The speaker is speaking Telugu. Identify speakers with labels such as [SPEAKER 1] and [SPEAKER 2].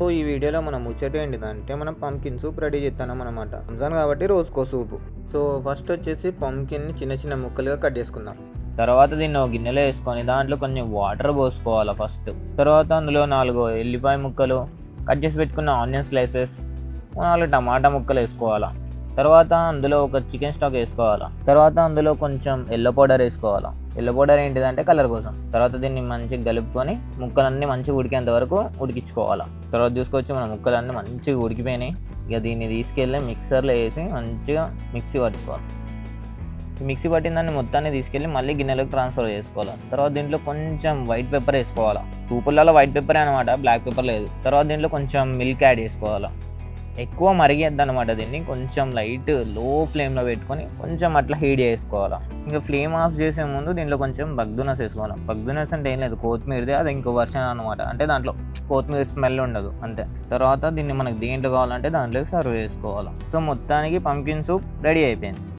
[SPEAKER 1] సో ఈ వీడియోలో మనం ముచ్చట ఏంటిదంటే మనం పంకిన్ సూప్ రెడీ చేస్తున్నాం అనమాట. రంజాన్ కాబట్టి రోజుకో సూపు. సో ఫస్ట్ వచ్చేసి పంకిన్ని చిన్న చిన్న ముక్కలుగా కట్ చేసుకుందాం.
[SPEAKER 2] తర్వాత దీన్ని ఒక గిన్నెలో వేసుకొని దాంట్లో కొంచెం వాటర్ పోసుకోవాలి ఫస్ట్. తర్వాత అందులో 4 ఎల్లిపాయ ముక్కలు, కట్ చేసి పెట్టుకున్న ఆనియన్ స్లైసెస్, 4 టమాటా ముక్కలు వేసుకోవాలా. తర్వాత అందులో ఒక చికెన్ స్టాక్ వేసుకోవాలా. తర్వాత అందులో కొంచెం ఎల్లో పౌడర్ వేసుకోవాలా. ఎల్లో పౌడర్ ఏంటిదంటే కలర్ కోసం. తర్వాత దీన్ని మంచిగా కలుపుకొని ముక్కలన్నీ మంచిగా ఉడికేంత వరకు ఉడికించుకోవాలా. తర్వాత చూసుకోవచ్చు మన ముక్కలన్నీ మంచిగా ఉడికిపోయినాయి. ఇక దీన్ని తీసుకెళ్ళి మిక్సర్లో వేసి మంచిగా మిక్సీ పట్టుకోవాలి. ఈ మిక్సీ పట్టిన దాన్ని మొత్తాన్ని తీసుకెళ్ళి మళ్ళీ గిన్నెలోకి ట్రాన్స్ఫర్ చేసుకోవాలి. తర్వాత దీంట్లో కొంచెం వైట్ పెప్పర్ వేసుకోవాలా. సూపులలో వైట్ పెప్పర్ అనమాట, బ్లాక్ పెప్పర్ లేదు. తర్వాత దీంట్లో కొంచెం మిల్క్ యాడ్ చేసుకోవాలా. ఎక్కువ మరిగేద్ది అనమాట. దీన్ని కొంచెం లైట్ లో ఫ్లేమ్లో పెట్టుకొని కొంచెం అట్లా హీట్ చేసుకోవాలా. ఇంకా ఫ్లేమ్ ఆఫ్ చేసే ముందు దీంట్లో కొంచెం బగ్దునస్ వేసుకోవాలి. బగ్దునస్ అంటే ఏం లేదు, కొత్తిమీరది. అది ఇంకో వర్షన్ అనమాట. అంటే దాంట్లో కొత్తిమీర స్మెల్ ఉండదు అంతే. తర్వాత దీన్ని మనకు దేంట్లో కావాలంటే దాంట్లో సర్వ్ చేసుకోవాలి. సో మొత్తానికి పంకిన్ సూప్ రెడీ అయిపోయింది.